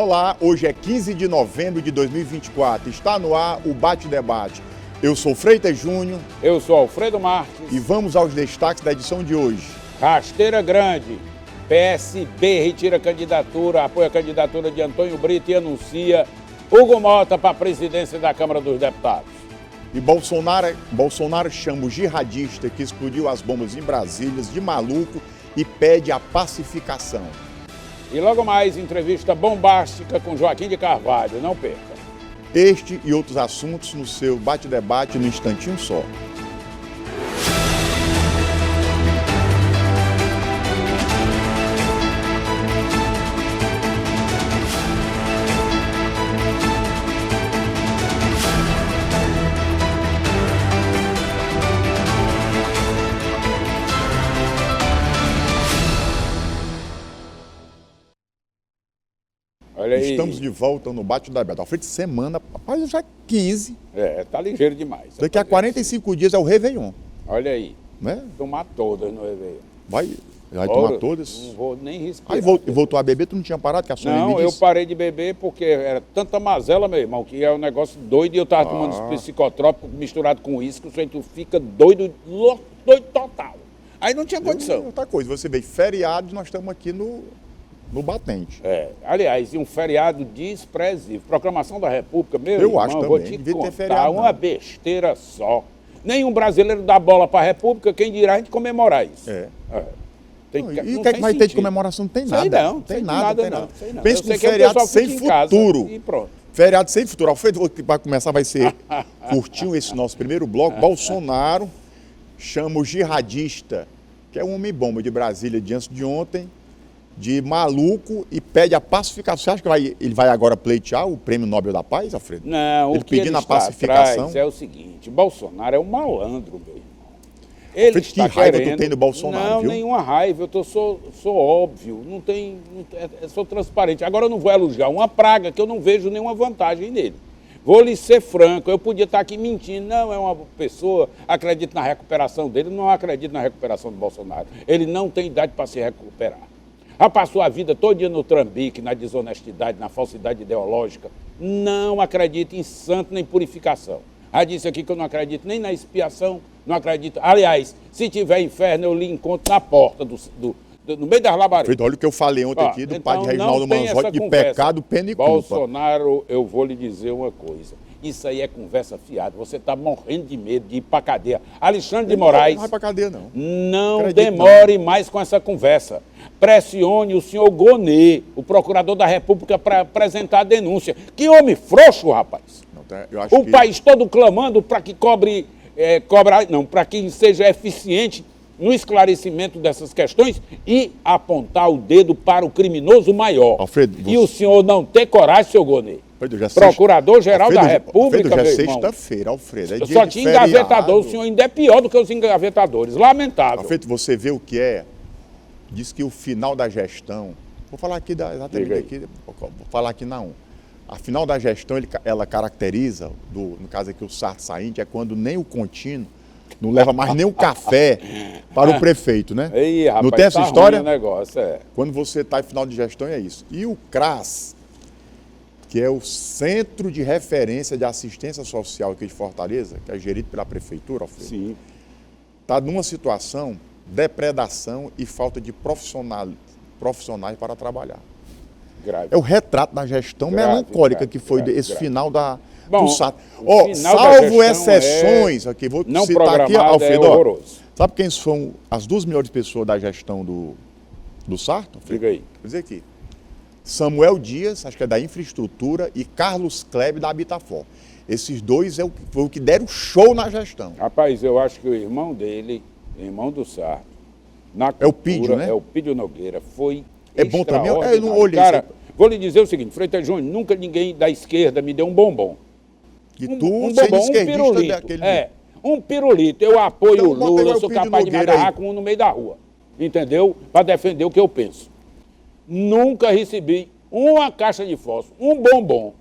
Olá, hoje é 15 de novembro de 2024, está no ar o Bate-Debate. Eu sou Freitas Júnior. Eu sou Alfredo Marques. E vamos aos destaques da edição de hoje. Rasteira Grande. PSB retira candidatura, apoia a candidatura de Antônio Brito e anuncia Hugo Mota para a presidência da Câmara dos Deputados. E Bolsonaro chama o jihadista que explodiu as bombas em Brasília de maluco e pede a pacificação. E logo mais, entrevista bombástica com Joaquim de Carvalho. Não perca. Este e outros assuntos no seu Bate-Debate no instantinho só. Olha aí. Estamos de volta no Bate-Debate. Alfredo, semana, rapaz, já é 15. Tá ligeiro demais. Daqui a 45 dias é o Réveillon. Olha aí. Né? Tomar todas no Réveillon. Vai tomar todas? Não vou nem respirar. Aí voltou a beber, tu não tinha parado? Que a Sônia Não, me eu disse? parei de beber porque era tanta mazela, meu irmão, que é um negócio doido e eu tava tomando os psicotrópicos misturado com uísque, tu fica doido, doido total. Aí não tinha condição. Outra coisa, você vê, feriado, nós estamos aqui no batente. Aliás, e um feriado desprezível. Proclamação da República, meu Eu irmão, acho também, vou te devia ter contar feriado, uma não. besteira só. Nenhum brasileiro dá bola para a República, quem dirá a gente comemorar isso. E o que é que vai ter de comemoração? Não tem nada. Sei não, Não tem sei nada. sei não. Pensa Eu sei num que o feriado pessoal sem fica em casa futuro. e pronto. Feriado sem futuro. Alfredo, que vai começar, vai ser curtinho esse nosso primeiro bloco. Bolsonaro chama o jihadista, que é um homem-bomba de Brasília de antes de ontem, de maluco e pede a pacificação. Você acha que ele vai agora pleitear o Prêmio Nobel da Paz, Alfredo? Não, ele o que pedindo ele a está pacificação. atrás é o seguinte, Bolsonaro é um malandro, meu irmão. Ele Alfredo, que raiva tu tem do Bolsonaro, não, viu? nenhuma raiva, sou óbvio, sou transparente. Agora eu não vou elogiar uma praga que eu não vejo nenhuma vantagem nele. Vou lhe ser franco, eu podia estar aqui mentindo. Não, é uma pessoa, acredito na recuperação dele, não acredito na recuperação do Bolsonaro. Ele não tem idade para se recuperar. Já passou a vida todo dia no trambique, na desonestidade, na falsidade ideológica. Não acredito em santo nem purificação. Já disse aqui que eu não acredito nem na expiação, não acredito. Aliás, se tiver inferno, eu lhe encontro na porta, no meio das labaredas. Alfredo, olha o que eu falei ontem aqui do padre Reginaldo Manzotti, de conversa. pecado, pena e culpa. Bolsonaro, eu vou lhe dizer uma coisa. Isso aí é conversa fiada. Você está morrendo de medo de ir para cadeia. Alexandre de Moraes, não vai para cadeia, não. Não Acredito, demore mais com essa conversa. Pressione o senhor Gonê, o procurador da República, para apresentar a denúncia. Que homem frouxo, rapaz. Eu acho O país todo clamando para que para que seja eficiente no esclarecimento dessas questões e apontar o dedo para o criminoso maior. Alfredo, E o senhor não ter coragem, senhor Gonê. Procurador-Geral da República, Alfredo, já é meu irmão. sexta-feira, Alfredo. É dia Só de tinha feriado. engavetador, o senhor ainda é pior do que os engavetadores. Lamentável. Alfredo, você vê o que é? Diz que o final da gestão... Vou falar aqui, exatamente aqui, vou falar aqui na 1. A final da gestão, ela caracteriza, no caso aqui o Sarto saindo, é quando nem o contínuo não leva mais nem o café para o prefeito, né? Ei, rapaz, não tem essa tá história? ruim o negócio, Quando você está em final de gestão, é isso. E o CRAS, que é o Centro de Referência de Assistência Social aqui de Fortaleza, que é gerido pela prefeitura, Alfredo, Sim. está numa situação de depredação e falta de profissionais para trabalhar. Grave. É o retrato da gestão melancólica que foi esse final do Sarto. Salvo exceções, aqui, vou não citar aqui, Alfredo. horroroso. Sabe quem são as duas melhores pessoas da gestão do Sarto? Diga aí. Vou dizer aqui. Samuel Dias, acho que é da infraestrutura, e Carlos Klebe da Habitafor. Esses dois foi o que deram show na gestão. Rapaz, eu acho que o irmão dele, irmão do Sarto, na cultura, É o Pídio, né? É o Pídio Nogueira, foi É bom também? Eu não olhei. Cara, vou lhe dizer o seguinte, Freitas Júnior, nunca ninguém da esquerda me deu um bombom. E Um tu, bombom, sendo um esquerdista pirulito. daquele... Um pirulito. Eu apoio Então, o bota Lula, aí eu o sou Pídio capaz de me Nogueira agarrar aí. com um no meio da rua. Entendeu? Para defender o que eu penso. Nunca recebi uma caixa de fósforo, um bombom.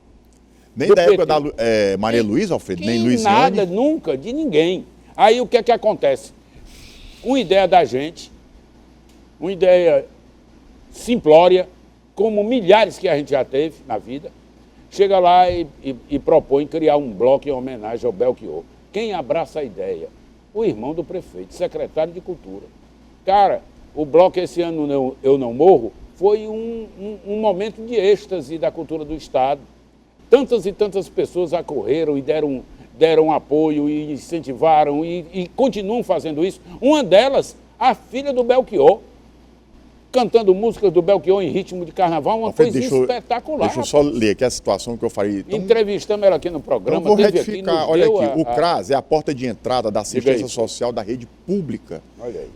Nem do da época PT. da Maria Luísa, Alfredo, nem Que Luiziane. nada, nunca, de ninguém. Aí o que é que acontece? Uma ideia da gente, uma ideia simplória, como milhares que a gente já teve na vida, chega lá e propõe criar um bloco em homenagem ao Belchior. Quem abraça a ideia? O irmão do prefeito, secretário de Cultura. Cara, o bloco esse ano Eu Não Morro foi um momento de êxtase da cultura do Estado. Tantas e tantas pessoas acorreram e deram apoio e incentivaram e continuam fazendo isso. Uma delas, a filha do Belchior, cantando músicas do Belchior em ritmo de carnaval, uma coisa espetacular. Deixa eu só ler aqui a situação que eu falei. Então, entrevistamos ela aqui no programa. Eu vou retificar. Olha aqui, o CRAS é a porta de entrada da assistência social da rede pública,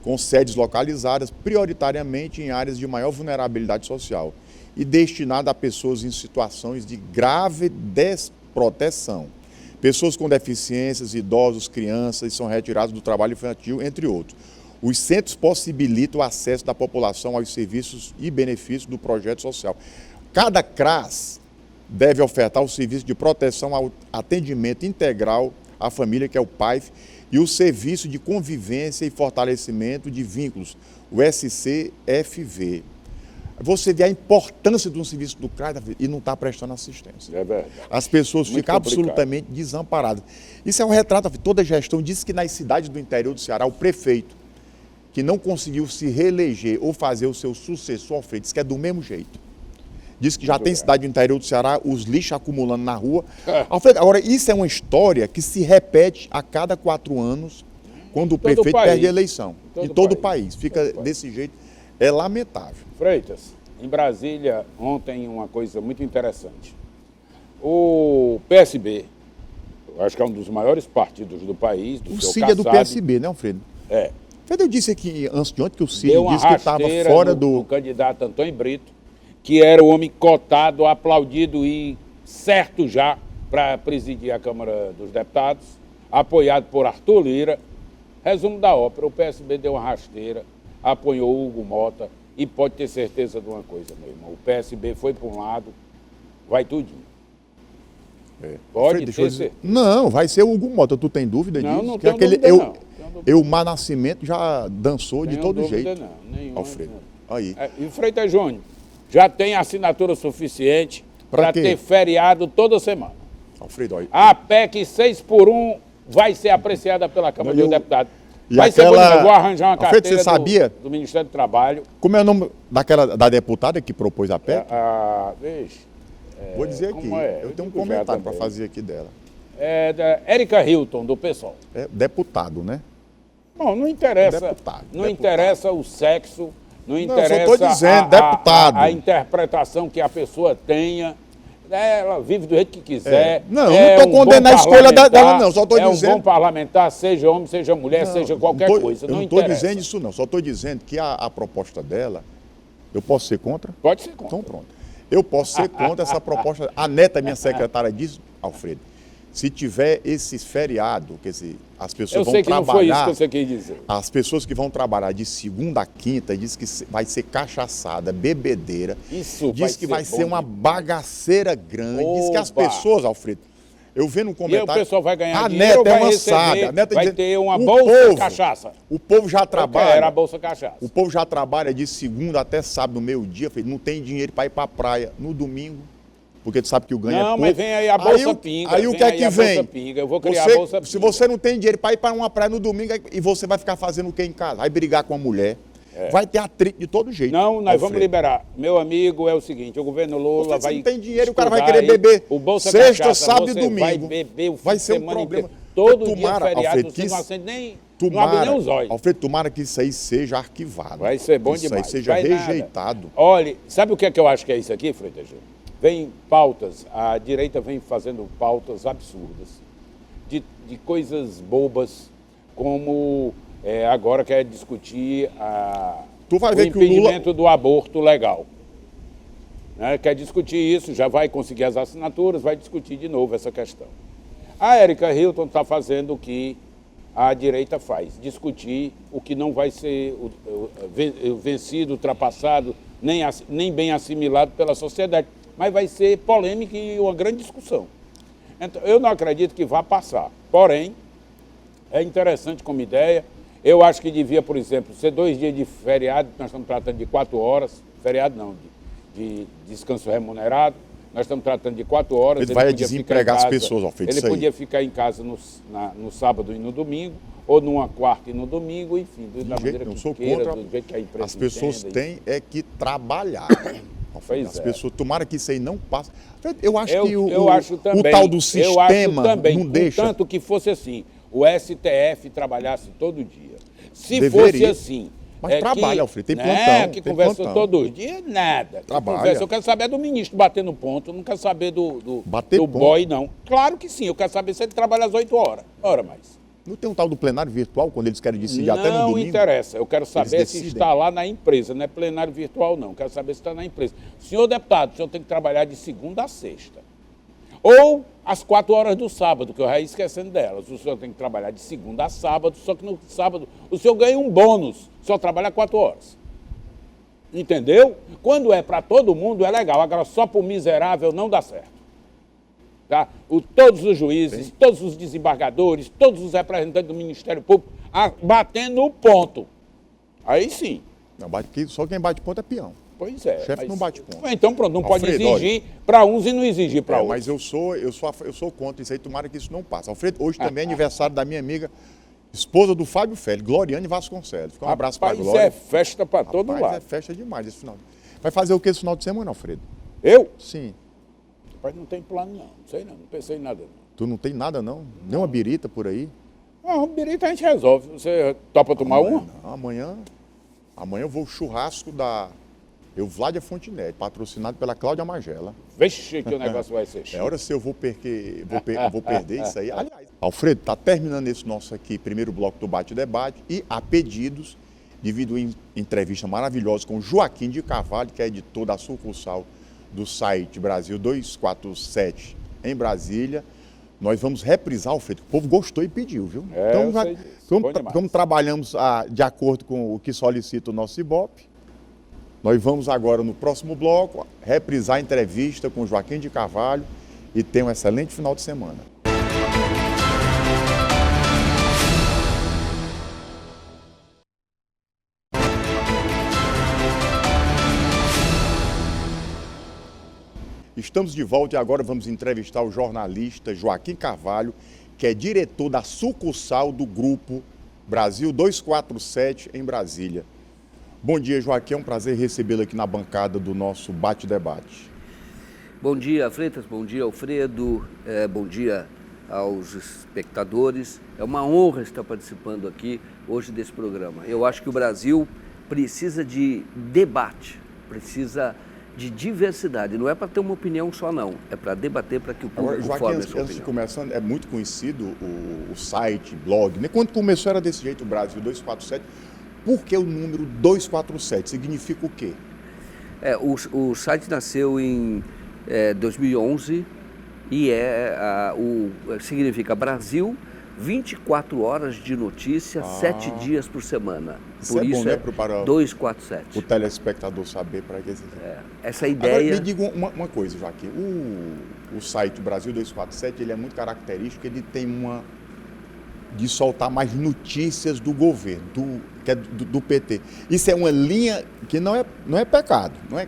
com sedes localizadas prioritariamente em áreas de maior vulnerabilidade social e destinada a pessoas em situações de grave desproteção. Pessoas com deficiências, idosos, crianças são retirados do trabalho infantil, entre outros. Os centros possibilitam o acesso da população aos serviços e benefícios do projeto social. Cada CRAS deve ofertar o serviço de proteção ao atendimento integral à família, que é o PAIF, e o serviço de convivência e fortalecimento de vínculos, o SCFV. Você vê a importância de um serviço do CRAS e não está prestando assistência. É verdade. As pessoas ficam absolutamente desamparadas. Isso é um retrato. Toda a gestão diz que nas cidades do interior do Ceará, o prefeito, que não conseguiu se reeleger ou fazer o seu sucessor, Alfredo, diz que é do mesmo jeito. Diz que já tem cidade do interior do Ceará, os lixos acumulando na rua. Alfredo, agora, isso é uma história que se repete a cada 4 anos, quando o prefeito perde a eleição. Em todo o país. Fica desse jeito. É lamentável. Freitas, em Brasília, ontem, uma coisa muito interessante. O PSB, eu acho que é um dos maiores partidos do país, do o Cid é do PSB, né, Alfredo? É. Eu disse aqui antes de ontem que o Cid disse que estava fora do candidato Antônio Brito, que era o homem cotado, aplaudido e certo já para presidir a Câmara dos Deputados, apoiado por Arthur Lira. Resumo da ópera, o PSB deu uma rasteira, apoiou o Hugo Mota e pode ter certeza de uma coisa, meu irmão, o PSB foi para um lado, vai tudinho. Pode ter certeza. Não, vai ser o Hugo Mota, tu tem dúvida disso? Não tenho dúvida, não. Eumar Nascimento já dançou de todo jeito. Nenhuma, Alfredo, aí. E Freitas Júnior, já tem assinatura suficiente para ter feriado toda semana. Alfredo, aí. A PEC 6x1 vai ser apreciada pela Câmara dos Deputados. Vai ser bonito. Eu vou arranjar uma carteira você sabia? do Ministério do Trabalho. Como é o nome da deputada que propôs a PEC? Vou dizer aqui. Eu tenho um comentário para fazer aqui dela. É da Érica Hilton, do PSOL. É deputado, né? Bom, não interessa. Não interessa o sexo, não interessa só tô dizendo, deputado. A interpretação que a pessoa tenha. Ela vive do jeito que quiser. Não estou condenando a escolha dela, não. Só estou dizendo. É um bom parlamentar, seja homem, seja mulher, seja qualquer coisa. Eu não estou dizendo isso, não. Só estou dizendo que a proposta dela, eu posso ser contra? Pode ser contra. Então pronto. Eu posso ser contra essa proposta. A neta, minha secretária, diz, Alfredo, se tiver esse feriado, quer dizer, as pessoas vão trabalhar... não foi isso que você quis dizer. As pessoas que vão trabalhar de segunda a quinta, diz que vai ser cachaçada, bebedeira. Isso diz que vai ser uma bagaceira grande. Diz que as pessoas, Alfredo, eu vendo um comentário... E o pessoal vai ganhar a dinheiro, neta vai é uma receber, sábia. A neta vai dizendo, ter uma bolsa cachaça. O povo já trabalha... Era a bolsa cachaça. O povo já trabalha de segunda até sábado, no meio-dia, não tem dinheiro para ir para a praia no domingo. Porque tu sabe que o ganho é pouco. Não, mas vem aí a Bolsa Pinga. Aí o que é que vem? Eu vou criar a Bolsa Pinga. Se você não tem dinheiro para ir para uma praia no domingo, e você vai ficar fazendo o que em casa? Vai brigar com a mulher. Vai ter atrito de todo jeito. Não, nós vamos liberar. Meu amigo, é o seguinte, o governo Lula vai... Se não tem dinheiro, o cara vai querer beber o Bolsa sexta, Cachaça, sábado e domingo. Vai beber o vai ser um semana problema. Inteira. Todo tomara, dia feriado, Alfredo, você não acende nem... não abre nem os olhos. Alfredo, tomara que isso aí seja arquivado. Vai ser bom isso demais. Isso aí seja rejeitado. Olha, sabe o que é que eu acho que é isso aqui, Freitas Júnior? Vem pautas, a direita vem fazendo pautas absurdas, de coisas bobas, como agora quer discutir o impedimento do aborto legal. Né? Quer discutir isso, já vai conseguir as assinaturas, vai discutir de novo essa questão. A Érica Hilton está fazendo o que a direita faz, discutir o que não vai ser vencido, ultrapassado, nem bem assimilado pela sociedade. Mas vai ser polêmica e uma grande discussão. Então, eu não acredito que vá passar. Porém, é interessante como ideia. Eu acho que devia, por exemplo, ser 2 dias de feriado, nós estamos tratando de 4 horas, feriado não, de descanso remunerado. Nós estamos tratando de 4 horas. Ele vai desempregar as pessoas, Alfredo. Ele podia ficar em casa no sábado e no domingo, ou numa quarta e no domingo, enfim, da maneira que queira, do jeito que a empresa As pessoas entenda, têm é que trabalhar. Pois As pessoas, tomara que isso aí não passe. Eu acho que acho também, o tal do sistema não deixa. Tanto que fosse assim, o STF trabalhasse todo dia. Se Deveria. fosse assim... Mas trabalha, Alfredo, tem plantão. Que conversa todos os dias, nada. Trabalha. Eu quero saber do ministro batendo ponto, não quero saber do ponto. boy, não. Claro que sim, eu quero saber se ele trabalha às 8 horas. Ora mais. Não tem um tal do plenário virtual, quando eles querem decidir até no domingo? Não interessa, eu quero saber se está lá na empresa, não é plenário virtual, não. Quero saber se está na empresa. Senhor deputado, o senhor tem que trabalhar de segunda a sexta. Ou às 4 horas do sábado, que eu já ia esquecendo delas. O senhor tem que trabalhar de segunda a sábado, só que no sábado o senhor ganha um bônus, só trabalha 4 horas. Entendeu? Quando é para todo mundo é legal, agora só para o miserável não dá certo. Tá? Todos os juízes, Sim. Todos os desembargadores, todos os representantes do Ministério Público batendo o ponto. Aí sim. Não, só quem bate ponto é peão. Pois é. O chefe não bate ponto. Então pronto, não Alfredo, pode exigir para uns e não exigir para outros. Mas eu sou contra isso aí, tomara que isso não passe. Alfredo, hoje também é aniversário da minha amiga, esposa do Fábio Félix, Gloriane Vasconcelos. Fica um abraço para a Glória. É festa para todo lado. É festa demais esse final. Vai fazer o que esse final de semana, Alfredo? Eu? Sim. Rapaz, não tem plano não sei não pensei em nada não. Tu não tem nada não? Nem uma birita por aí? Não, birita a gente resolve. Você topa tomar uma? Não, amanhã eu vou ao churrasco da Vládia Fontinelli, patrocinado pela Cláudia Magela. Vixe, que o negócio vai ser chique. É hora se eu vou perder isso aí. Aliás, Alfredo, está terminando esse nosso aqui primeiro bloco do Bate-Debate e há pedidos, devido a entrevista maravilhosa com Joaquim de Carvalho, que é editor da sucursal do site Brasil 247 em Brasília. Nós vamos reprisar, Alfredo, o povo gostou e pediu, viu? Como trabalhamos de acordo com o que solicita o nosso Ibope, nós vamos agora, no próximo bloco, reprisar a entrevista com Joaquim de Carvalho e ter um excelente final de semana. Estamos de volta e agora vamos entrevistar o jornalista Joaquim Carvalho, que é diretor da sucursal do Grupo Brasil 247 em Brasília. Bom dia, Joaquim, é um prazer recebê-lo aqui na bancada do nosso Bate-Debate. Bom dia, Freitas, bom dia, Alfredo, bom dia aos espectadores. É uma honra estar participando aqui hoje desse programa. Eu acho que o Brasil precisa de debate, precisa de diversidade. Não é para ter uma opinião só, não. É para debater, para que o público forme a sua opinião. Antes de começar, é muito conhecido o site, blog, né? Quando começou era desse jeito, o Brasil 247. Por que o número 247? Significa o quê? O site nasceu em 2011 e significa Brasil 24 horas de notícia, 7 dias por semana. Por isso é bom, para 247. O telespectador saber para que... Essa ideia... Agora, me diga uma coisa, Joaquim. O site Brasil 247, ele é muito característico, ele tem de soltar mais notícias do governo, do PT. Isso é uma linha que não é pecado, não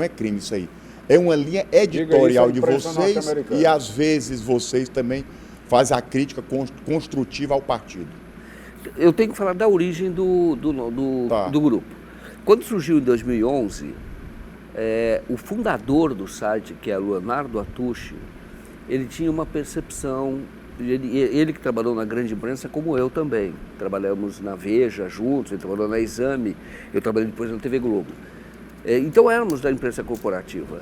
é crime isso aí. É uma linha editorial de vocês e às vezes vocês também fazem a crítica construtiva ao partido. Eu tenho que falar da origem do grupo. Quando surgiu em 2011, o fundador do site, que é Leonardo Atushi, ele tinha uma percepção... Ele que trabalhou na grande imprensa, como eu também. Trabalhamos na Veja juntos, ele trabalhou na Exame, eu trabalhei depois na TV Globo. Então éramos da imprensa corporativa.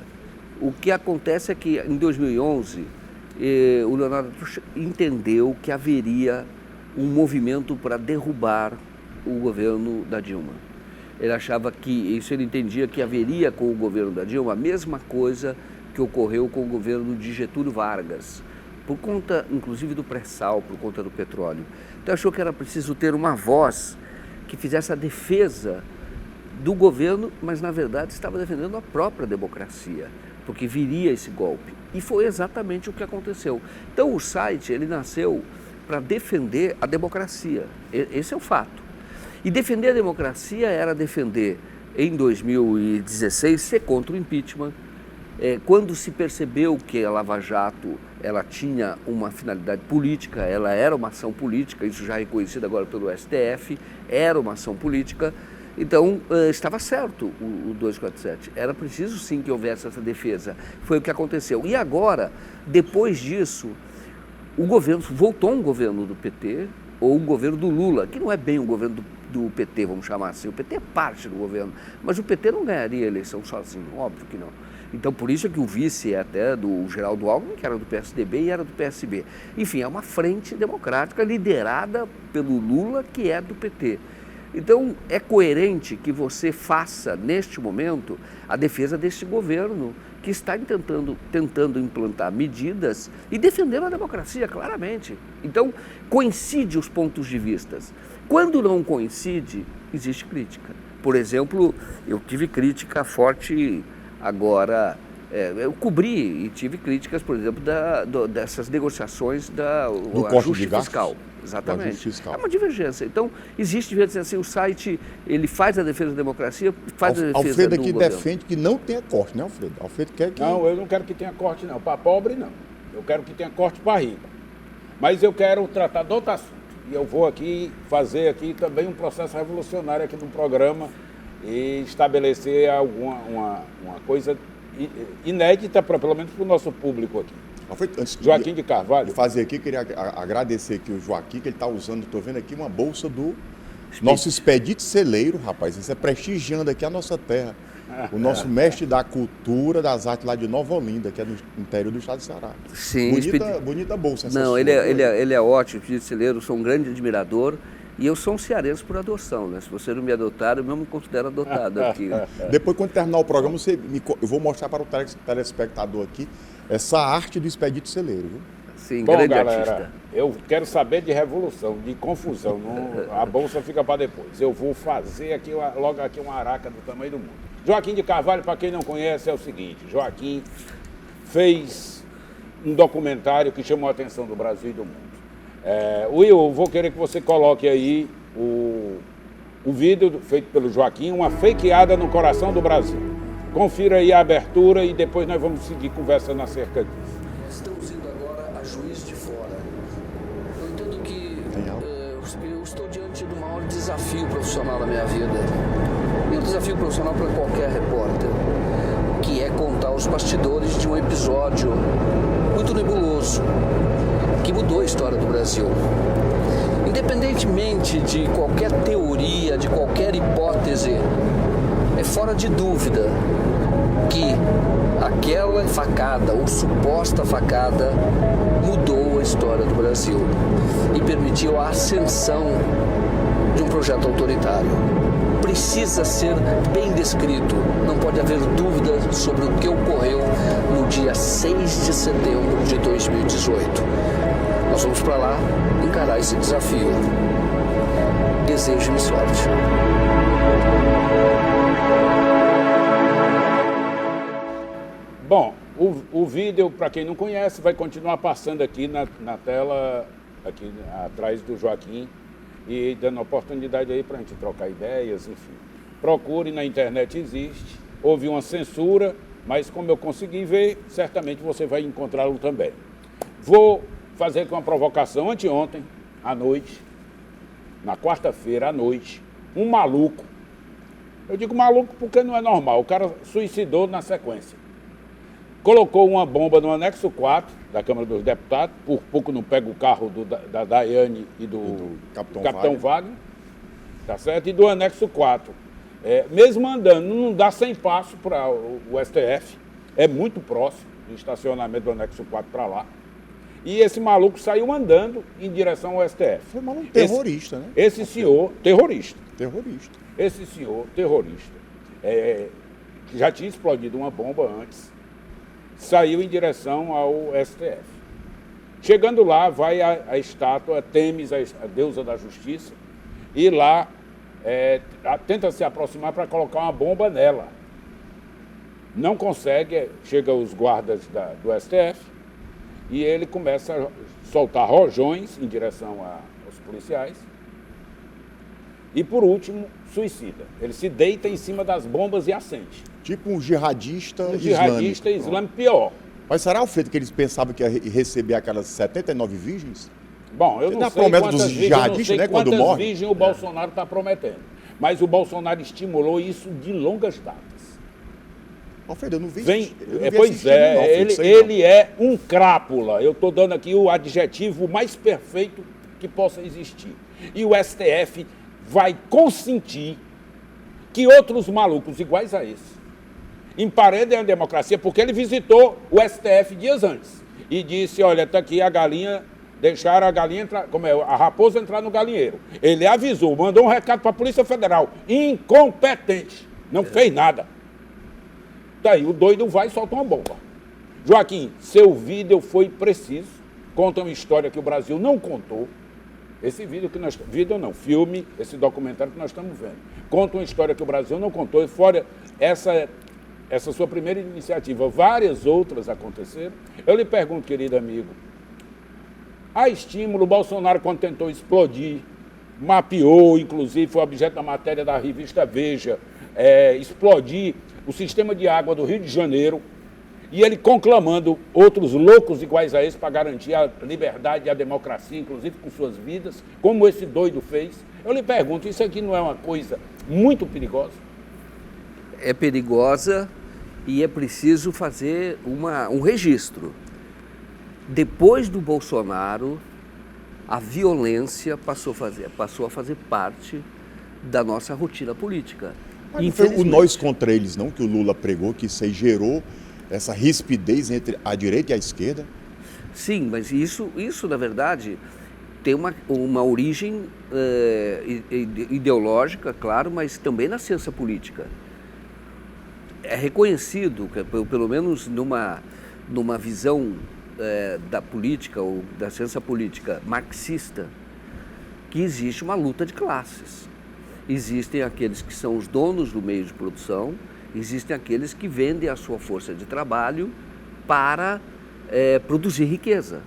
O que acontece é que em 2011, o Leonardo entendeu que haveria um movimento para derrubar o governo da Dilma. Ele entendia que haveria com o governo da Dilma a mesma coisa que ocorreu com o governo de Getúlio Vargas, por conta, inclusive, do pré-sal, por conta do petróleo. Então, achou que era preciso ter uma voz que fizesse a defesa do governo, mas, na verdade, estava defendendo a própria democracia, porque viria esse golpe. E foi exatamente o que aconteceu. Então, o site, ele nasceu para defender a democracia. Esse é o fato. E defender a democracia era defender em 2016, ser contra o impeachment. Quando se percebeu que a Lava Jato ela tinha uma finalidade política, ela era uma ação política, isso já é reconhecido agora pelo STF, era uma ação política, então estava certo o 247. Era preciso sim que houvesse essa defesa. Foi o que aconteceu. E agora, depois disso, o governo voltou um governo do PT, ou um governo do Lula, que não é bem um governo do PT, vamos chamar assim. O PT é parte do governo, mas o PT não ganharia a eleição sozinho, óbvio que não. Então, por isso é que o vice é até do Geraldo Alckmin, que era do PSDB e era do PSB. Enfim, é uma frente democrática liderada pelo Lula, que é do PT. Então, é coerente que você faça, neste momento, a defesa deste governo, que está tentando implantar medidas e defendendo a democracia, claramente. Então, coincide os pontos de vista. Quando não coincide, existe crítica. Por exemplo, eu tive crítica forte agora, eu cobri e tive críticas, por exemplo, dessas negociações do ajuste fiscal. Exatamente. É uma divergência. Então, existe divergência. Assim, o site, ele faz a defesa da democracia, faz a defesa Alfredo do aqui governo. defende que não tenha corte, né, Alfredo? Alfredo quer que... Não, eu não quero que tenha corte, não. Para pobre, não. Eu quero que tenha corte para rico. Mas eu quero tratar de outro assunto. E eu vou aqui fazer aqui também um processo revolucionário aqui no programa e estabelecer uma coisa inédita, pelo menos para o nosso público aqui. Antes Joaquim de Carvalho. De fazer aqui, queria agradecer aqui o Joaquim, que ele está usando, estou vendo aqui, uma bolsa do nosso Expedito Celeiro, rapaz. Isso é prestigiando aqui a nossa terra. O nosso mestre da cultura, das artes lá de Nova Olinda, que é do interior do estado do Ceará. Sim, bonita bolsa. Essa não, sua, ele é ótimo, o Expedito Celeiro, sou um grande admirador. E eu sou um cearense por adoção, né? Se você não me adotar, eu mesmo me considero adotado aqui. Depois, quando terminar o programa, eu vou mostrar para o telespectador aqui essa arte do Expedito Celeiro, viu? Sim, bom, grande galera, artista. Eu quero saber de revolução, de confusão. A bolsa fica para depois. Eu vou fazer aqui logo aqui uma araca do tamanho do mundo. Joaquim de Carvalho, para quem não conhece, é o seguinte. Joaquim fez um documentário que chamou a atenção do Brasil e do mundo. Will, vou querer que você coloque aí o vídeo feito pelo Joaquim, uma fakeada no coração do Brasil. Confira aí a abertura e depois nós vamos seguir conversando acerca disso. Estamos indo agora a Juiz de Fora. Eu entendo que eu estou diante do maior desafio profissional da minha vida. E o desafio profissional para qualquer repórter, que é contar os bastidores de um episódio muito nebuloso, que mudou a história do Brasil. Independentemente de qualquer teoria, de qualquer hipótese, é fora de dúvida que aquela facada, ou suposta facada, mudou a história do Brasil e permitiu a ascensão de um projeto autoritário. Precisa ser bem descrito, não pode haver dúvida sobre o que ocorreu no dia 6 de setembro de 2018. Nós vamos para lá encarar esse desafio. Desejo-me sorte. Bom, o vídeo, para quem não conhece, vai continuar passando aqui na tela, aqui atrás do Joaquim, e dando oportunidade aí para a gente trocar ideias, enfim. Procure, na internet existe, houve uma censura, mas como eu consegui ver, certamente você vai encontrá-lo também. Vou fazer aqui uma provocação. Anteontem, à noite, na quarta-feira à noite, um maluco, eu digo maluco porque não é normal, o cara suicidou na sequência. Colocou uma bomba no anexo 4 da Câmara dos Deputados, por pouco não pega o carro da Daiane e do Capitão Wagner, tá certo? E do anexo 4. Mesmo andando, não dá 100 passos para o STF, é muito próximo do estacionamento do anexo 4 para lá. E esse maluco saiu andando em direção ao STF. Foi um maluco terrorista, né? Esse senhor, terrorista. Terrorista. Esse senhor, terrorista, que já tinha explodido uma bomba antes, saiu em direção ao STF. Chegando lá, vai a estátua Têmis, a deusa da justiça, e lá tenta se aproximar para colocar uma bomba nela. Não consegue, chega os guardas do STF, e ele começa a soltar rojões em direção aos policiais. E, por último, suicida. Ele se deita em cima das bombas e acende. Tipo um jihadista Um islâmico. jihadista islâmico pior. Mas será o feito que eles pensavam que ia receber aquelas 79 virgens? Bom, eu Na não sei promessa quantas dos virgens, eu não jihadistas, sei né, quando quantas morre. virgens o Bolsonaro está prometendo. Mas o Bolsonaro estimulou isso de longas datas. Alfredo, eu não vi Pois é, ele é um crápula. Eu estou dando aqui o adjetivo mais perfeito que possa existir. E o STF vai consentir que outros malucos iguais a esse emparedem a democracia, porque ele visitou o STF dias antes e disse, olha, está aqui a galinha, deixaram a galinha entrar, a raposa entrar no galinheiro. Ele avisou, mandou um recado para a Polícia Federal, incompetente, não fez nada. Daí o doido vai e solta uma bomba. Joaquim, seu vídeo foi preciso, conta uma história que o Brasil não contou. Esse filme, esse documentário que nós estamos vendo, conta uma história que o Brasil não contou, e fora essa sua primeira iniciativa, várias outras aconteceram. Eu lhe pergunto, querido amigo, a estímulo, o Bolsonaro, quando tentou explodir, mapeou, inclusive, foi objeto da matéria da revista Veja, explodir o sistema de água do Rio de Janeiro, e ele conclamando outros loucos iguais a esse para garantir a liberdade e a democracia, inclusive com suas vidas, como esse doido fez. Eu lhe pergunto, isso aqui não é uma coisa muito perigosa? É perigosa e é preciso fazer um registro. Depois do Bolsonaro, a violência passou a fazer parte da nossa rotina política. Mas não foi o nós contra eles, não, que o Lula pregou, que isso aí gerou essa rispidez entre a direita e a esquerda? Sim, mas isso na verdade, tem uma origem ideológica, claro, mas também na ciência política. É reconhecido, pelo menos numa visão da política ou da ciência política marxista, que existe uma luta de classes. Existem aqueles que são os donos do meio de produção, existem aqueles que vendem a sua força de trabalho para produzir riqueza.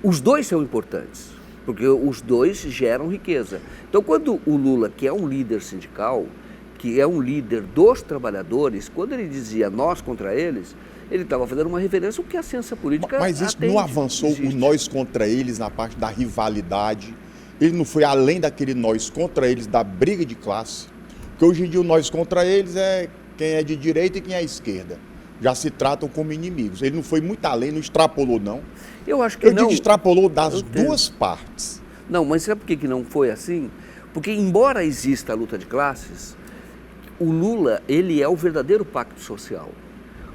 Os dois são importantes, porque os dois geram riqueza. Então, quando o Lula, que é um líder sindical, que é um líder dos trabalhadores, quando ele dizia nós contra eles, ele estava fazendo uma referência ao que a ciência política Mas isso não avançou o nós contra eles na parte da rivalidade? Ele não foi além daquele nós contra eles, da briga de classe? Porque hoje em dia o nós contra eles é quem é de direita e quem é esquerda. Já se tratam como inimigos. Ele não foi muito além, não extrapolou, não? Eu acho que não. Eu digo extrapolou das duas partes. Não, mas sabe por que não foi assim? Porque, embora exista a luta de classes, o Lula, ele é o verdadeiro pacto social.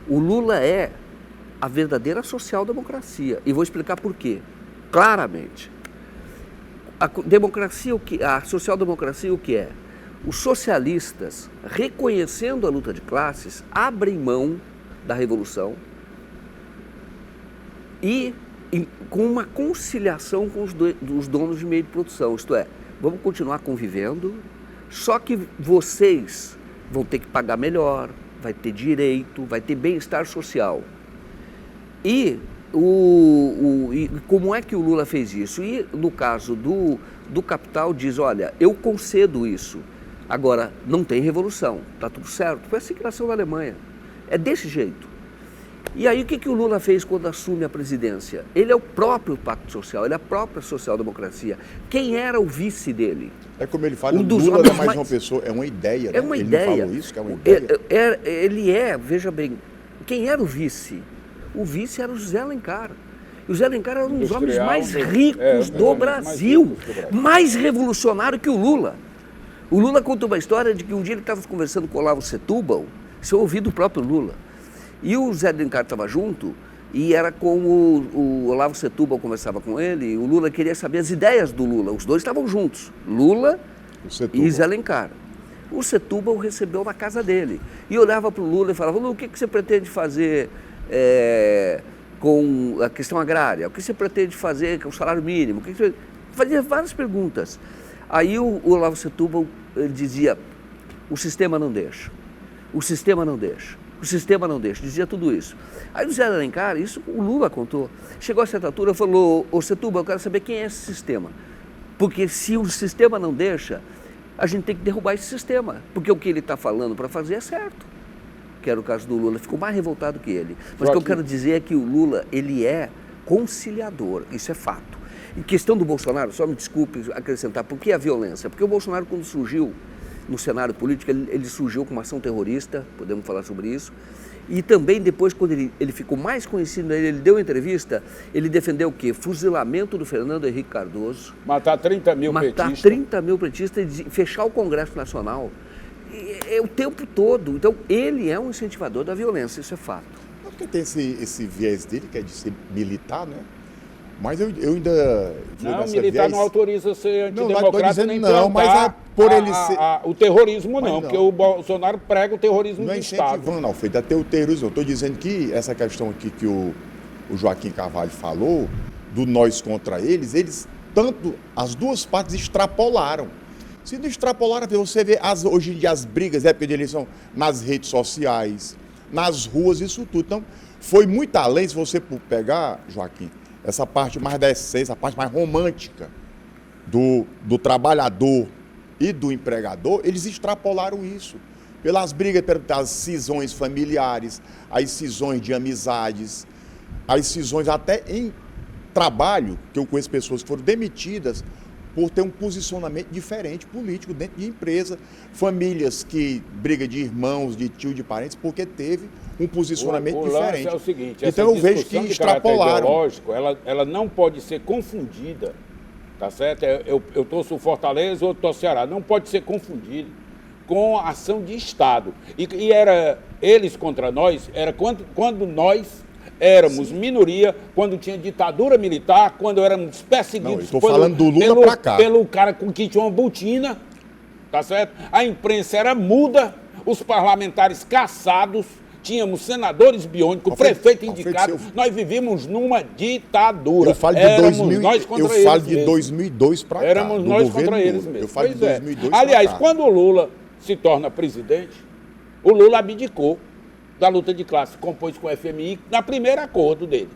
O Lula é a verdadeira social-democracia. E vou explicar por quê. Claramente. A social-democracia o que é? Os socialistas, reconhecendo a luta de classes, abrem mão da revolução e com uma conciliação com os donos de meio de produção. Isto é, vamos continuar convivendo, só que vocês vão ter que pagar melhor, vai ter direito, vai ter bem-estar social. E como é que o Lula fez isso? E no caso do capital diz, olha, eu concedo isso, agora não tem revolução, está tudo certo. Foi assim que nasceu na Alemanha, é desse jeito. E aí o que o Lula fez quando assume a presidência? Ele é o próprio pacto social, ele é a própria social-democracia. Quem era o vice dele? É como ele fala, o Lula não é mais uma pessoa, é uma ideia. É uma ele ideia. Não falou isso, que é uma ideia? Veja bem, quem era o vice? O vice era o José Alencar. E o José Alencar era um dos homens mais ricos do Brasil, mais revolucionário que o Lula. O Lula conta uma história de que um dia ele estava conversando com o Olavo Setúbal, isso eu ouvi do próprio Lula. E o José Alencar estava junto e era como o Olavo Setúbal conversava com ele, e o Lula queria saber as ideias do Lula. Os dois estavam juntos, Lula e José Alencar. O Setúbal recebeu na casa dele e olhava para o Lula e falava, Lula, o que você pretende fazer com a questão agrária? O que você pretende fazer com o salário mínimo? Fazia várias perguntas. Aí o Olavo Setúbal dizia, o sistema não deixa, o sistema não deixa. O sistema não deixa, dizia tudo isso. Aí o José Alencar, isso o Lula contou, chegou a certa altura e falou, ô Setúbal, eu quero saber quem é esse sistema. Porque se o sistema não deixa, a gente tem que derrubar esse sistema, porque o que ele está falando para fazer é certo. Que era o caso do Lula, ficou mais revoltado que ele. Mas o que eu quero dizer é que o Lula, ele é conciliador, isso é fato. Em questão do Bolsonaro, só me desculpe acrescentar, por que a violência? Porque o Bolsonaro, quando surgiu no cenário político, ele surgiu com uma ação terrorista, podemos falar sobre isso, e também depois, quando ele ficou mais conhecido, ele deu entrevista, ele defendeu o quê? Fuzilamento do Fernando Henrique Cardoso. Matar 30 mil petistas. Matar 30 mil petistas e fechar o Congresso Nacional. É o tempo todo. Então, ele é um incentivador da violência, isso é fato. Porque tem esse viés dele, que é de ser militar, né? Mas eu ainda... Não, militar não autoriza ser antidemocrata nem não, mas por ele ser... o terrorismo não, porque o Bolsonaro prega o terrorismo do Estado. Não é incentivando, Alfredo, até o terrorismo. Eu estou dizendo que essa questão aqui que o Joaquim Carvalho falou, do nós contra eles, tanto as duas partes extrapolaram. Se não extrapolaram, você vê hoje em dia as brigas, época de eleição, nas redes sociais, nas ruas, isso tudo. Então, foi muito além, se você pegar, Joaquim, essa parte mais da essência, a parte mais romântica do trabalhador e do empregador, eles extrapolaram isso. Pelas brigas, pelas cisões familiares, as cisões de amizades, as cisões até em trabalho, que eu conheço pessoas que foram demitidas por ter um posicionamento diferente político dentro de empresa, famílias que briga de irmãos, de tio, de parentes, porque teve um posicionamento diferente. É o seguinte, então eu vejo que extrapolaram. Ela não pode ser confundida, tá certo? Eu torço o Fortaleza, outro torço o Ceará. Não pode ser confundido com a ação de Estado. E era eles contra nós, era quando nós éramos minoria, quando tinha ditadura militar, quando éramos perseguidos. Não, estou falando do Lula para cá. Pelo cara com que tinha uma botina, tá certo? A imprensa era muda, os parlamentares caçados, tínhamos senadores biônicos, prefeito indicado, nós vivíamos numa ditadura. Eu falo de eu falo de 2002 para cá. Éramos nós contra eles mesmo. Eu falo de 2002 para cá. Aliás, quando o Lula se torna presidente, o Lula abdicou da luta de classe, compôs com o FMI, na primeira acordo dele.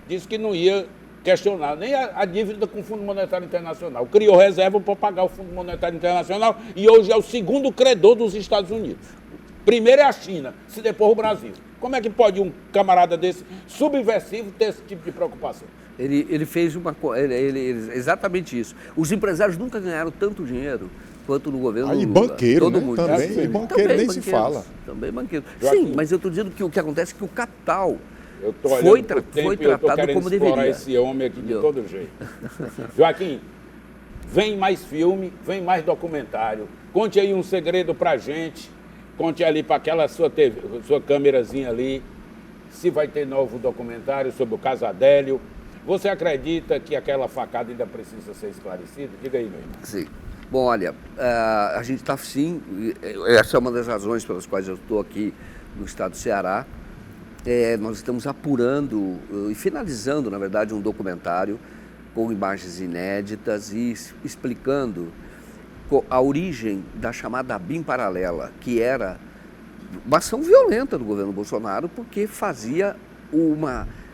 Disse que não ia questionar nem a dívida com o Fundo Monetário Internacional. Criou reserva para pagar o Fundo Monetário Internacional e hoje é o segundo credor dos Estados Unidos. Primeiro é a China, se depois o Brasil. Como é que pode um camarada desse subversivo ter esse tipo de preocupação? Ele fez exatamente isso. Os empresários nunca ganharam tanto dinheiro quanto no governo Lula. E banqueiro, todo né? mundo. Também. E banqueiro nem se fala. Também banqueiro. Sim, mas eu estou dizendo que o que acontece é que o capital foi tratado como deveria. Esse homem aqui de todo jeito. Joaquim, vem mais filme, vem mais documentário. Conte aí um segredo pra gente. Conte ali para aquela sua câmerazinha ali, se vai ter novo documentário sobre o caso Adélio. Você acredita que aquela facada ainda precisa ser esclarecida? Diga aí, meu irmão. Sim. Bom, olha, a gente está sim, essa é uma das razões pelas quais eu estou aqui no estado do Ceará. Nós estamos apurando e finalizando, na verdade, um documentário com imagens inéditas e explicando a origem da chamada BIM paralela, que era uma ação violenta do governo Bolsonaro, porque fazia um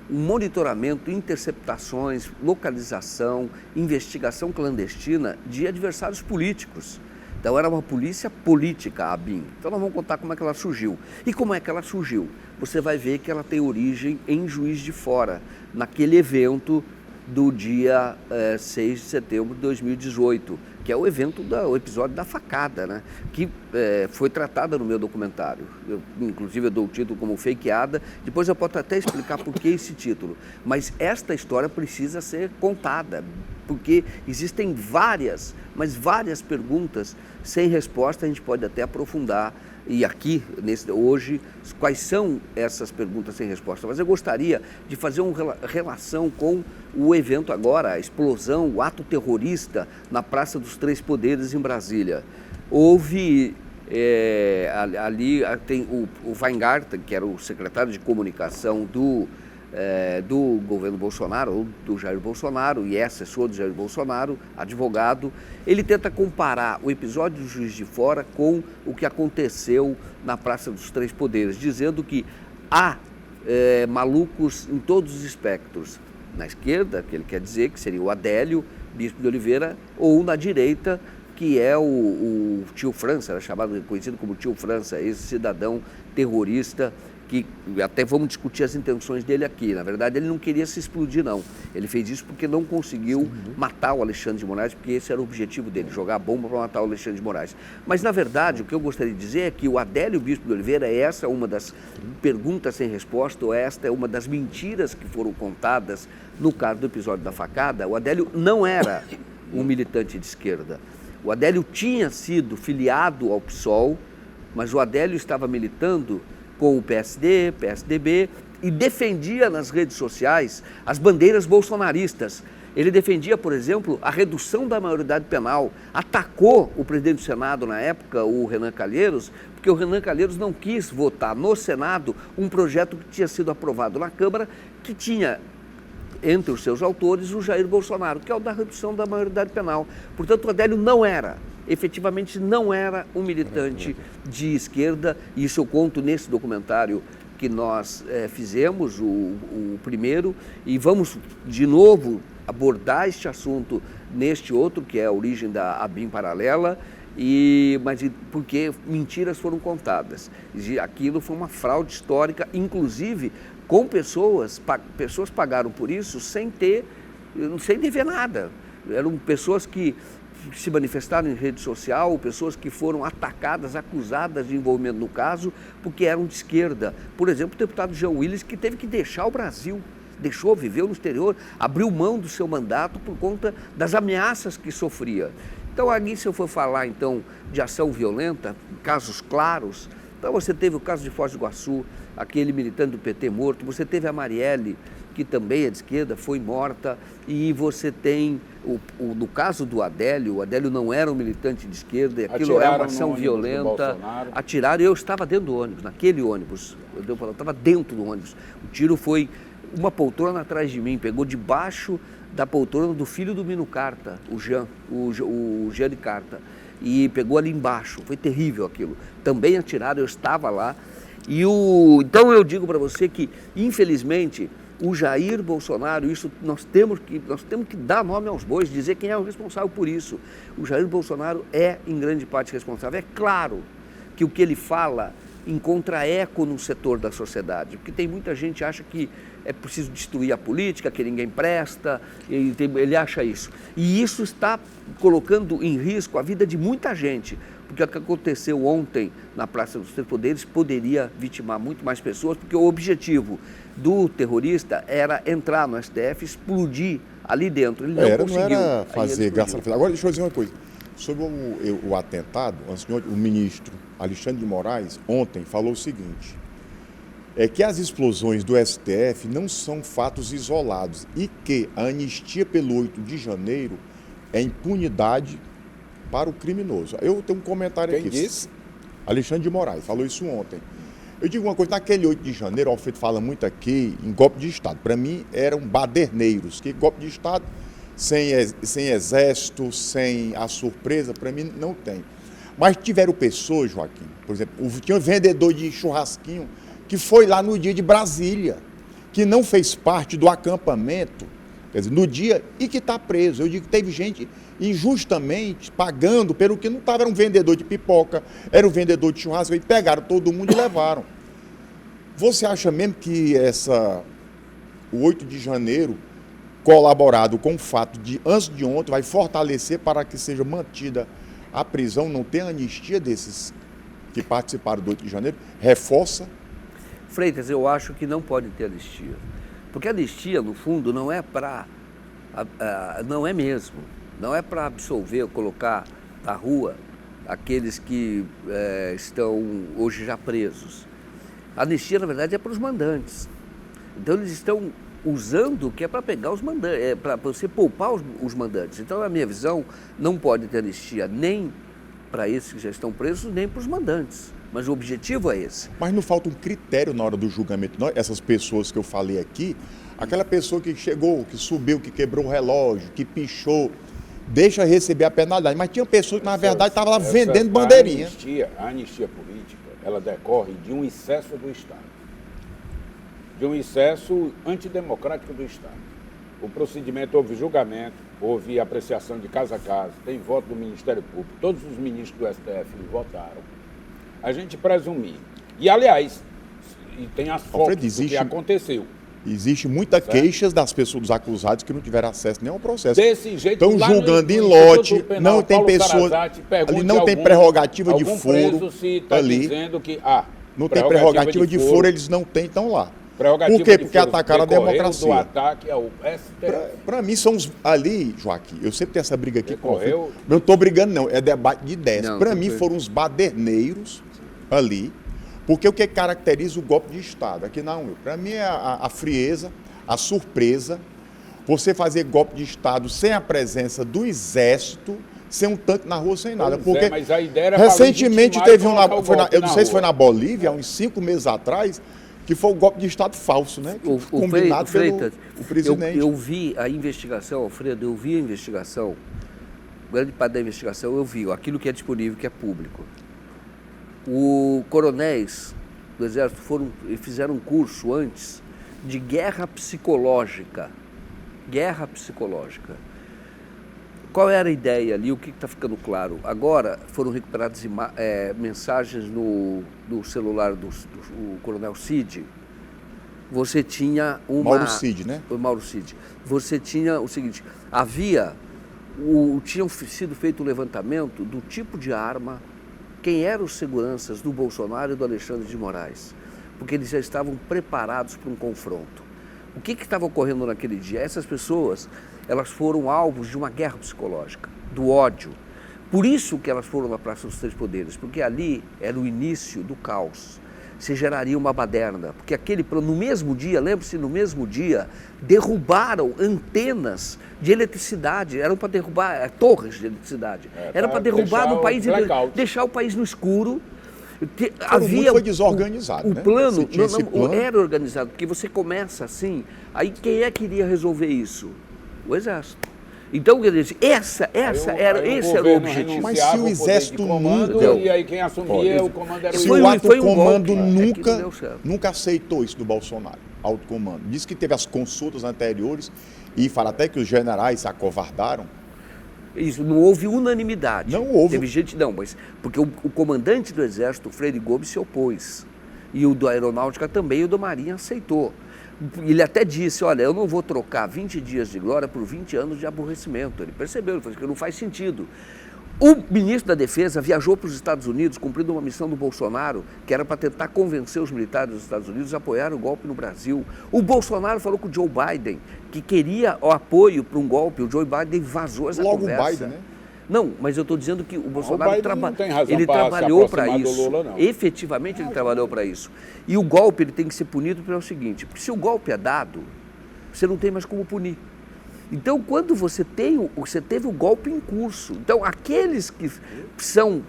monitoramento, interceptações, localização, investigação clandestina de adversários políticos. Então era uma polícia política, a BIM. Então nós vamos contar como é que ela surgiu. E como é que ela surgiu? Você vai ver que ela tem origem em Juiz de Fora, naquele evento do dia 6 de setembro de 2018, que é o episódio da facada, né? Que foi tratada no meu documentário. Inclusive eu dou o título como Fakeada, depois eu posso até explicar por que esse título. Mas esta história precisa ser contada, porque existem várias perguntas sem resposta, a gente pode até aprofundar. E aqui, hoje, quais são essas perguntas sem resposta? Mas eu gostaria de fazer uma relação com o evento agora, a explosão, o ato terrorista na Praça dos Três Poderes em Brasília. Houve, ali tem o Weingarten, que era o secretário de comunicação do governo Bolsonaro, ou do Jair Bolsonaro, e é assessor do Jair Bolsonaro, advogado. Ele tenta comparar o episódio do Juiz de Fora com o que aconteceu na Praça dos Três Poderes, dizendo que há malucos em todos os espectros. Na esquerda, que ele quer dizer que seria o Adélio, Bispo de Oliveira, ou na direita, que é o tio França, era conhecido como tio França, esse cidadão terrorista, que até vamos discutir as intenções dele aqui. Na verdade, ele não queria se explodir, não. Ele fez isso porque não conseguiu matar o Alexandre de Moraes, porque esse era o objetivo dele, jogar bomba para matar o Alexandre de Moraes. Mas, na verdade, o que eu gostaria de dizer é que o Adélio Bispo de Oliveira, essa é uma das perguntas sem resposta, ou esta é uma das mentiras que foram contadas no caso do episódio da facada. O Adélio não era um militante de esquerda. O Adélio tinha sido filiado ao PSOL, mas o Adélio estava militando com o PSD, PSDB, e defendia nas redes sociais as bandeiras bolsonaristas. Ele defendia, por exemplo, a redução da maioridade penal, atacou o presidente do Senado na época, o Renan Calheiros, porque o Renan Calheiros não quis votar no Senado um projeto que tinha sido aprovado na Câmara, que tinha entre os seus autores o Jair Bolsonaro, que é o da redução da maioridade penal. Portanto, o Adélio efetivamente não era um militante de esquerda, e isso eu conto nesse documentário que nós fizemos, o primeiro, e vamos de novo abordar este assunto neste outro, que é a origem da ABIN paralela, mas porque mentiras foram contadas. E aquilo foi uma fraude histórica, inclusive com pessoas pagaram por isso sem dever nada. Eram pessoas que se manifestaram em rede social, pessoas que foram atacadas, acusadas de envolvimento no caso, porque eram de esquerda. Por exemplo, o deputado Jean Willis, que teve que deixar o Brasil, viveu no exterior, abriu mão do seu mandato por conta das ameaças que sofria. Então, aqui, se eu for falar então de ação violenta, casos claros, então você teve o caso de Foz do Iguaçu, aquele militante do PT morto, você teve a Marielle, que também é de esquerda, foi morta, e você tem, no caso do Adélio, o Adélio não era um militante de esquerda, e aquilo é uma ação violenta, atiraram, e eu estava dentro do ônibus, naquele ônibus, eu estava dentro do ônibus, o tiro foi uma poltrona atrás de mim, pegou debaixo da poltrona do filho do Mino Carta, o Jean de Carta, e pegou ali embaixo, foi terrível aquilo, também atiraram, eu estava lá, então eu digo para você que, infelizmente, o Jair Bolsonaro, isso nós temos que dar nome aos bois, dizer quem é o responsável por isso. O Jair Bolsonaro é, em grande parte, responsável. É claro que o que ele fala encontra eco no setor da sociedade, porque tem muita gente que acha que é preciso destruir a política, que ninguém presta, ele acha isso. E isso está colocando em risco a vida de muita gente, porque o que aconteceu ontem na Praça dos Três Poderes poderia vitimar muito mais pessoas, porque o objetivo do terrorista era entrar no STF, explodir ali dentro. Ele não conseguiu. Não era fazer graça. Agora, deixa eu dizer uma coisa. Sobre o atentado, o ministro Alexandre de Moraes, ontem, falou o seguinte, é que as explosões do STF não são fatos isolados e que a anistia pelo 8 de janeiro é impunidade para o criminoso. Eu tenho um comentário aqui. Quem disse? Alexandre de Moraes, falou isso ontem. Eu digo uma coisa, naquele 8 de janeiro, o Alfredo fala muito aqui em golpe de Estado. Para mim, eram baderneiros, que golpe de Estado, sem exército, sem a surpresa, para mim não tem. Mas tiveram pessoas, Joaquim, por exemplo, tinha um vendedor de churrasquinho que foi lá no dia de Brasília, que não fez parte do acampamento, quer dizer, no dia, e que está preso. Eu digo que teve gente injustamente pagando pelo que não estava, era um vendedor de pipoca, era um vendedor de churrasco, e pegaram todo mundo e levaram. Você acha mesmo que o 8 de janeiro, colaborado com o fato de, antes de ontem, vai fortalecer para que seja mantida a prisão, não tem anistia desses que participaram do 8 de janeiro? Reforça? Freitas, eu acho que não pode ter anistia. Porque a anistia, no fundo, não é mesmo. Não é para absolver ou colocar na rua aqueles que estão hoje já presos. A anistia, na verdade, é para os mandantes. Então, eles estão usando o que é para pegar os mandantes, para você poupar os mandantes. Então, na minha visão, não pode ter anistia nem para esses que já estão presos, nem para os mandantes. Mas o objetivo é esse. Mas não falta um critério na hora do julgamento. Essas pessoas que eu falei aqui, aquela pessoa que chegou, que subiu, que quebrou o relógio, que pichou, deixa receber a penalidade. Mas tinha pessoas que, na verdade, estavam lá vendendo bandeirinha. A anistia política, ela decorre de um excesso do Estado. De um excesso antidemocrático do Estado. O procedimento houve julgamento, houve apreciação de casa a casa, tem voto do Ministério Público, todos os ministros do STF votaram. A gente presumir. E, aliás, e tem as fotos do que aconteceu. Existe muita queixas das pessoas, dos acusados, que não tiveram acesso nem ao processo. Desse jeito, estão julgando em lote, não tem pessoas, ali não tem prerrogativa de foro ali. Dizendo que, não tem prerrogativa de foro, eles não têm, estão lá. Por quê? Porque atacaram a democracia. Do ataque ao STF. Para mim, são os, ali, Joaquim, eu sempre tenho essa briga aqui. Eu não estou brigando, não, é debate de ideias. Para mim, foram os baderneiros ali. Porque o que caracteriza o golpe de Estado? Aqui não, para mim é a frieza, a surpresa, você fazer golpe de Estado sem a presença do Exército, sem um tanque na rua, sem nada. Porque mas a ideia era recentemente teve eu não sei se foi na Bolívia, há uns 5 meses atrás, que foi o golpe de Estado falso, né? Combinado pelo presidente. Eu vi a investigação, Alfredo, grande parte da investigação eu vi, aquilo que é disponível, que é público. Os coronéis do Exército fizeram um curso antes de guerra psicológica. Guerra psicológica. Qual era a ideia ali? O que está ficando claro? Agora foram recuperadas mensagens no celular do coronel Cid. Você tinha uma... Mauro Cid, né? O Mauro Cid. Você tinha o seguinte, tinham sido feito um levantamento do tipo de arma, quem eram os seguranças do Bolsonaro e do Alexandre de Moraes, porque eles já estavam preparados para um confronto. O que estava ocorrendo naquele dia? Essas pessoas, elas foram alvos de uma guerra psicológica, do ódio. Por isso que elas foram na Praça dos Três Poderes, porque ali era o início do caos. Se geraria uma baderna, porque no mesmo dia, lembre-se, no mesmo dia, derrubaram antenas de eletricidade, eram para derrubar torres de eletricidade, era para derrubar no país, deixar o país no escuro. Foi desorganizado, o plano não era organizado, porque você começa assim, aí quem é que iria resolver isso? O Exército. Então, quer dizer, esse era o objetivo. Mas se o Exército nunca... E aí quem assumia o comando era o Se o alto comando nunca aceitou isso do Bolsonaro, alto comando. Disse que teve as consultas anteriores e fala até que os generais se acovardaram. Isso, não houve unanimidade. Não houve. Teve gente, mas porque o comandante do Exército, Freire Gomes, se opôs. E o da Aeronáutica também, o do Marinha aceitou. Ele até disse, olha, eu não vou trocar 20 dias de glória por 20 anos de aborrecimento. Ele percebeu, ele falou que não faz sentido. O ministro da Defesa viajou para os Estados Unidos, cumprindo uma missão do Bolsonaro, que era para tentar convencer os militares dos Estados Unidos a apoiar o golpe no Brasil. O Bolsonaro falou com o Joe Biden, que queria o apoio para um golpe. O Joe Biden vazou essa conversa. Logo o Biden, né? Não, mas eu estou dizendo que o Bolsonaro trabalhou para isso. Lula, Efetivamente ele trabalhou para isso. E o golpe ele tem que ser punido pelo seguinte, porque se o golpe é dado, você não tem mais como punir. Então, quando você teve o golpe em curso, então aqueles que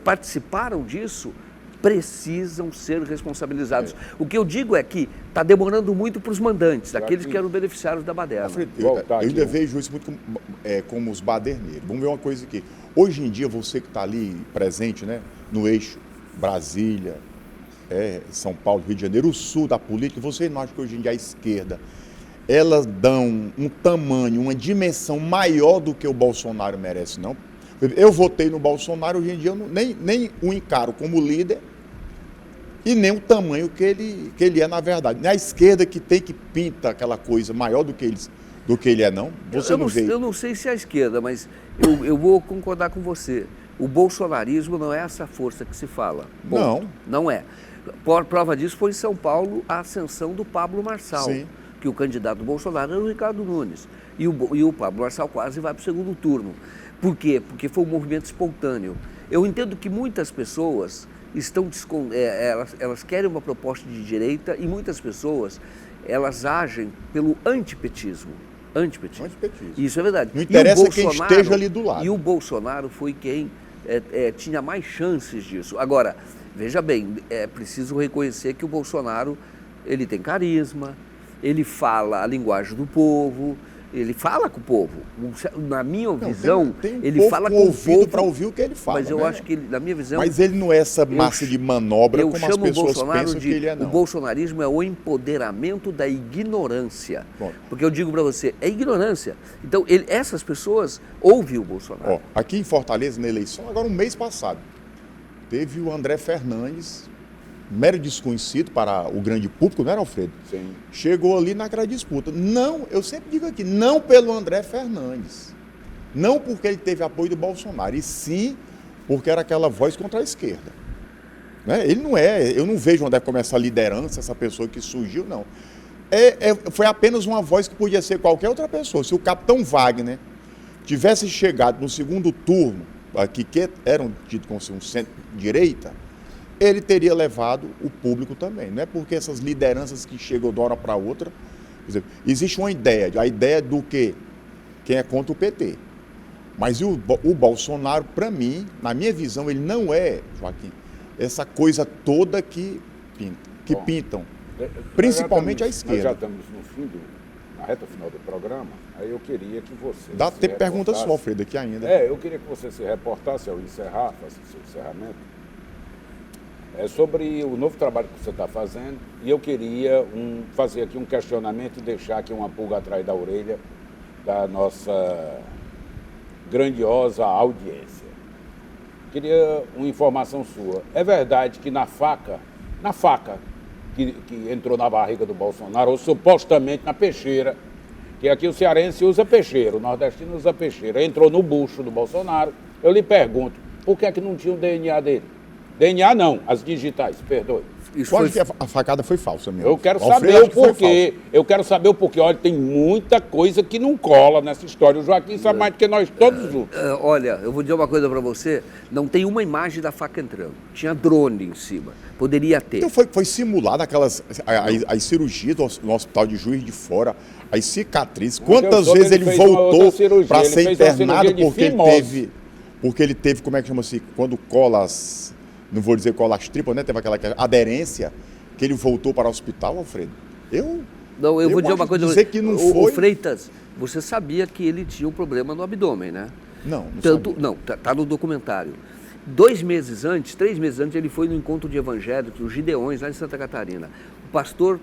participaram disso precisam ser responsabilizados. O que eu digo é que está demorando muito para os mandantes, aqueles que eram beneficiários da baderna. Eu ainda vejo isso muito como os baderneiros. Vamos ver uma coisa aqui. Hoje em dia, você que está ali presente, né, no eixo Brasília, São Paulo, Rio de Janeiro, o sul da política, você não acha que hoje em dia a esquerda, elas dão um tamanho, uma dimensão maior do que o Bolsonaro merece, não? Eu votei no Bolsonaro, hoje em dia eu nem o encaro como líder e nem o tamanho que ele é na verdade. Não é a esquerda que pinta aquela coisa maior do que ele é, não? Eu não sei se é a esquerda, mas eu vou concordar com você. O bolsonarismo não é essa força que se fala. Não. Não é. Prova disso foi em São Paulo a ascensão do Pablo Marçal. Sim. Que o candidato do Bolsonaro era o Ricardo Nunes. E o Pablo Marçal quase vai para o segundo turno. Por quê? Porque foi um movimento espontâneo. Eu entendo que muitas pessoas elas querem uma proposta de direita e muitas pessoas, elas agem pelo antipetismo. Antipetismo. Isso é verdade. Não interessa quem esteja ali do lado. E o Bolsonaro foi quem tinha mais chances disso. Agora, veja bem, é preciso reconhecer que o Bolsonaro, ele tem carisma, ele fala a linguagem do povo, Ele fala com o povo. Na minha visão, tem ele povo fala com com o ouvido povo. para ouvir o que ele fala. Mas eu né? acho que, na minha visão... Mas ele não é essa massa de manobra como as pessoas pensam que ele é, não. O bolsonarismo é o empoderamento da ignorância. Bom. Porque eu digo para você, é ignorância. Então, essas pessoas ouvem o Bolsonaro. Ó, aqui em Fortaleza, na eleição, agora no mês passado, teve o André Fernandes, mero desconhecido para o grande público, não era, Alfredo? Sim. Chegou ali naquela disputa. Não, eu sempre digo aqui, não pelo André Fernandes. Não porque ele teve apoio do Bolsonaro, e sim porque era aquela voz contra a esquerda. Né? Ele não é, eu não vejo onde é que começa a liderança, essa pessoa que surgiu, não. Foi apenas uma voz que podia ser qualquer outra pessoa. Se o capitão Wagner tivesse chegado no segundo turno, aqui que eram tidos como um centro-direita, ele teria levado o público também. Não é porque essas lideranças que chegam de uma hora para outra. Por exemplo, existe uma ideia, a ideia do quê? Quem é contra o PT. Mas o Bolsonaro, para mim, na minha visão, ele não é, Joaquim, essa coisa toda que pintam. Principalmente a esquerda. Nós já estamos na reta final do programa, aí eu queria que você... Dá até pergunta só, Alfredo, aqui ainda. Eu queria que você se reportasse ao encerrar, faça o seu encerramento, sobre o novo trabalho que você está fazendo, e eu queria fazer aqui um questionamento e deixar aqui uma pulga atrás da orelha da nossa grandiosa audiência. Queria uma informação sua. É verdade que na faca que entrou na barriga do Bolsonaro, ou supostamente na peixeira, que aqui o cearense usa peixeira, o nordestino usa peixeira, entrou no bucho do Bolsonaro, eu lhe pergunto, por que é que não tinha o DNA dele? DNA não, as digitais, perdoe. Quase que a facada foi falsa mesmo. Eu quero saber o porquê. Eu quero saber o porquê. Olha, tem muita coisa que não cola nessa história. O Joaquim sabe mais do que nós todos juntos. Olha, eu vou dizer uma coisa para você. Não tem uma imagem da faca entrando. Tinha drone em cima. Poderia ter. Então foi simulado aquelas as cirurgias no hospital de Juiz de Fora, as cicatrizes. Quantas vezes ele voltou para ser internado porque ele teve, como é que chama-se, quando cola as... Não vou dizer cola as tripas, né? Teve aquela aderência que ele voltou para o hospital, Alfredo. Eu vou dizer uma coisa. Dizer que não foi... O Freitas, você sabia que ele tinha um problema no abdômen, né? Não Tanto, sabia. Não, tá no documentário. 3 meses antes, ele foi no encontro de evangélicos, os Gideões, lá em Santa Catarina. O pastor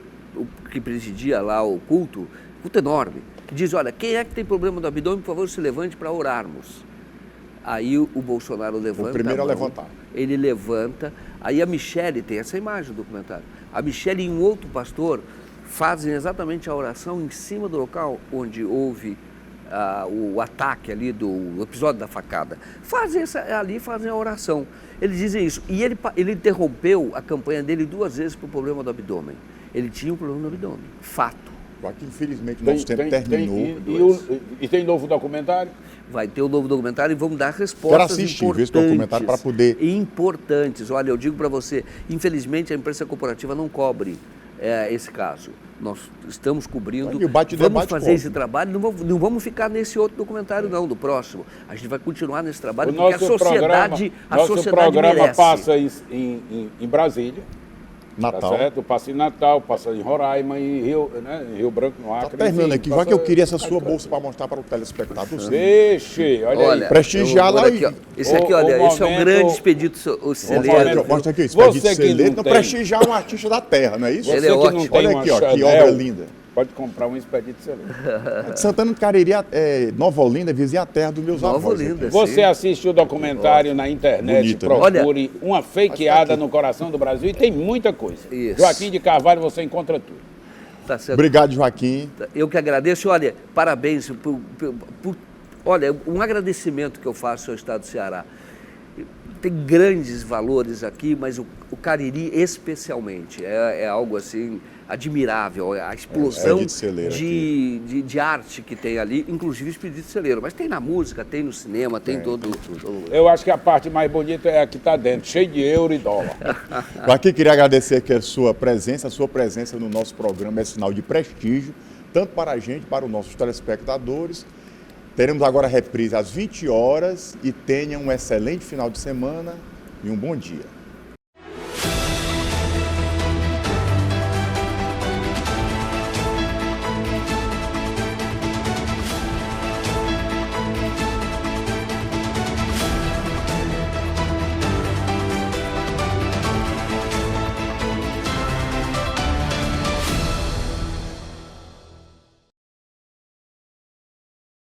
que presidia lá o culto enorme, que diz, olha, quem é que tem problema no abdômen, por favor, se levante para orarmos. Aí o Bolsonaro levanta. O primeiro a levantar. Ele levanta. Aí a Michele, tem essa imagem do documentário. A Michele e um outro pastor fazem exatamente a oração em cima do local onde houve o ataque ali do episódio da facada. Fazem a oração. Eles dizem isso. E ele interrompeu a campanha dele 2 vezes por problema do abdômen. Ele tinha um problema no abdômen. Fato. Aqui, infelizmente, o nosso tempo terminou. E tem novo documentário? Vai ter o novo documentário e vamos dar respostas importantes esse documentário para poder... Importantes. Olha, eu digo para você, infelizmente a imprensa corporativa não cobre esse caso. Nós estamos cobrindo, vamos fazer esse trabalho, não vamos ficar nesse outro documentário não, do próximo. A gente vai continuar nesse trabalho porque a sociedade programa merece. Passa em Brasília. Natal. Tá certo? Passa em Natal, passa em Roraima e Rio Branco, no Acre. Tá terminando aqui, já que eu queria essa sua bolsa para mostrar para o telespectador. Deixe, olha aí. Prestigiar lá. Esse aqui, olha, esse é um grande expedito celeiro. Mostra aqui, expedito celeiro. Não, prestigiar um artista da terra, não é isso? Ele é ótimo. Olha aqui, ó, que obra linda. Pode comprar um expedito celeiro. Santana do Cariri, Nova Olinda, vizinha a terra dos meus avós. Nova Olinda, você assiste o documentário na internet, bonito, procure Uma Fakeada no Coração do Brasil e tem muita coisa. Isso. Joaquim de Carvalho, você encontra tudo. Tá certo. Obrigado, Joaquim. Eu que agradeço. Olha, parabéns. Olha, um agradecimento que eu faço ao Estado do Ceará. Tem grandes valores aqui, mas o Cariri especialmente é algo assim admirável, a explosão de arte que tem ali, inclusive o Expedito Celeiro, mas tem na música, tem no cinema, tem todo. Eu acho que a parte mais bonita é a que está dentro, cheio de euro e dólar. Aqui queria agradecer aqui a sua presença no nosso programa é sinal de prestígio, tanto para a gente, para os nossos telespectadores. Teremos agora a reprise às 20 horas e tenha um excelente final de semana e um bom dia.